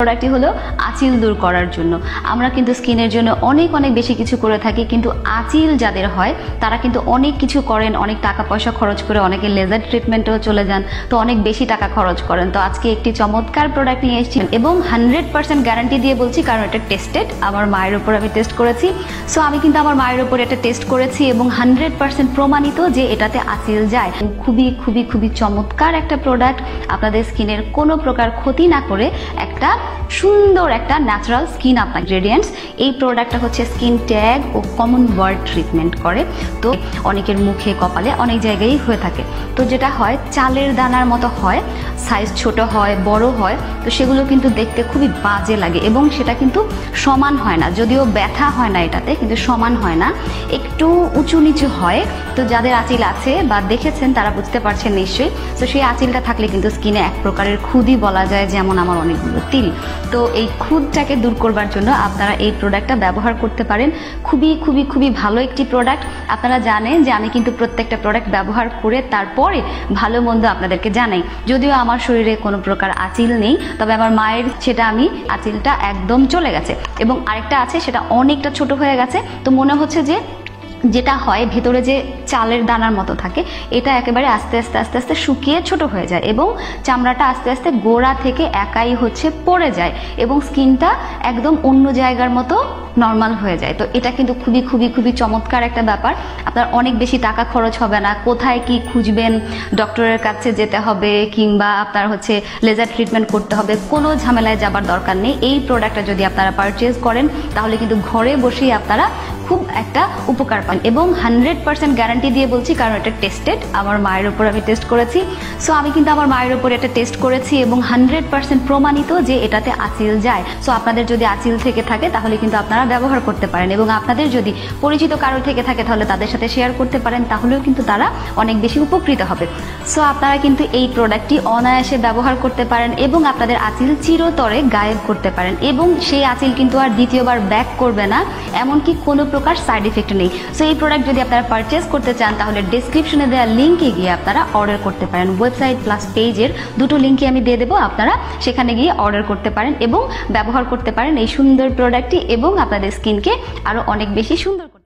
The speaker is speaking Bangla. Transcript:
প্রোডাক্টটি হলো আঁচিল দূর করার জন্য। আমরা কিন্তু স্কিনের জন্য অনেক বেশি কিছু করে থাকি, কিন্তু আঁচিল যাদের হয় তারা কিন্তু অনেক কিছু করেন, অনেক টাকা পয়সা খরচ করে, অনেকে লেজার ট্রিটমেন্টেও চলে যান, তো অনেক বেশি টাকা খরচ করেন। তো আজকে একটি চমৎকার প্রোডাক্ট নিয়ে এসেছি এবং 100% গ্যারান্টি দিয়ে বলছি, কারণ এটা টেস্টেড। আমার মায়ের উপর আমি টেস্ট করেছি। সো আমি কিন্তু আমার মায়ের উপর এটা টেস্ট করেছি এবং 100% প্রমাণিত যে এটাতে আঁচিল যায়। খুবই চমৎকার একটা প্রোডাক্ট, আপনাদের স্কিনের কোনো প্রকার ক্ষতি না করে একটা সুন্দর একটা ন্যাচারাল স্কিন আপনার গ্রেডিয়েন্টস। এই প্রোডাক্টটা হচ্ছে স্কিন ট্যাগ ও কমন ওয়ার্ড ট্রিটমেন্ট করে। তো অনেকের মুখে কপালে অনেক জায়গায় হয়ে থাকে, তো যেটা হয় চালের দানার মতো হয়, সাইজ ছোট হয়, বড় হয়, তো সেগুলো কিন্তু দেখতে খুবই বাজে লাগে এবং সেটা কিন্তু সমান হয় না। যদিও ব্যথা হয় না এটাতে, কিন্তু সমান হয় না, একটু উঁচু নিচু হয়। তো যাদের আঁচিল আছে বা দেখেছেন তারা বুঝতে পারছেন নিশ্চয়ই। তো সেই আঁচিলটা থাকলে কিন্তু স্কিনে এক প্রকারের খুদই বলা যায়, যেমন আমার অনেকগুলো তিল। তো এই খুদটাকে দূর করবার জন্য আপনারা এই প্রোডাক্টটা ব্যবহার করতে পারেন। খুবই ভালো একটি প্রোডাক্ট। আপনারা জানেন যে আমি কিন্তু প্রত্যেকটা প্রোডাক্ট ব্যবহার করে তারপরে ভালো মন্দ আপনাদেরকে জানাই। যদিও আমার শরীরে কোনো প্রকার আঁচিল নেই, তবে আমার মায়ের সেটা আমি আঁচিলটা একদম চলে গেছে এবং আরেকটা আছে সেটা অনেকটা ছোট হয়ে গেছে। তো মনে হচ্ছে যে যেটা হয় ভেতরে যে চালের দানার মতো থাকে, এটা একেবারে আস্তে আস্তে শুকিয়ে ছোট হয়ে যায় এবং চামড়াটা আস্তে আস্তে গোড়া থেকে একাই হচ্ছে পড়ে যায় এবং স্কিনটা একদম অন্য জায়গার মতো নর্মাল হয়ে যায়। তো এটা কিন্তু খুবই চমৎকার একটা ব্যাপার। আপনার অনেক বেশি টাকা খরচ হবে না, কোথায় কি খুঁজবেন, ডক্টরের কাছে যেতে হবে কিংবা আপনার হচ্ছে লেজার ট্রিটমেন্ট করতে হবে, কোনো ঝামেলায় যাবার দরকার নেই। এই প্রোডাক্টটা যদি আপনারা পারচেজ করেন তাহলে কিন্তু ঘরে বসেই আপনারা খুব একটা উপকার পান এবং 100% গ্যারান্টি দিয়ে বলছি, কারণ এটা টেস্টেড। আমার মায়ের উপর আমি টেস্ট করেছি। সো আমি কিন্তু আমার মায়ের উপর এটা টেস্ট করেছি এবং 100% প্রমাণিত যে এটাতে আঁচিল যায়। সো আপনাদের যদি আঁচিল থেকে থাকে তাহলে কিন্তু আপনারা ব্যবহার করতে পারেন এবং আপনাদের যদি পরিচিত কারো থেকে থাকে তাহলে তাদের সাথে শেয়ার করতে পারেন, তাহলেও কিন্তু তারা অনেক বেশি উপকৃত হবে। সো আপনারা কিন্তু এই প্রোডাক্টটি অনায়াসে ব্যবহার করতে পারেন এবং আপনাদের আঁচিল চিরতরে গায়েব করতে পারেন এবং সেই আঁচিল কিন্তু আর দ্বিতীয়বার ব্যাক করবে না, এমনকি কোনো প্রকার সাইড ইফেক্ট নেই। সো এই প্রোডাক্ট যদি আপনারা পারচেজ করতে চান তাহলে ডেসক্রিপশনে দেওয়া লিঙ্কে গিয়ে আপনারা অর্ডার করতে পারেন। ওয়েবসাইট প্লাস পেজের দুটো লিঙ্কই আমি দিয়ে দেবো, আপনারা সেখানে গিয়ে অর্ডার করতে পারেন এবং ব্যবহার করতে পারেন এই সুন্দর প্রোডাক্টটি এবং আপনাদের স্কিনকে আরো অনেক বেশি সুন্দর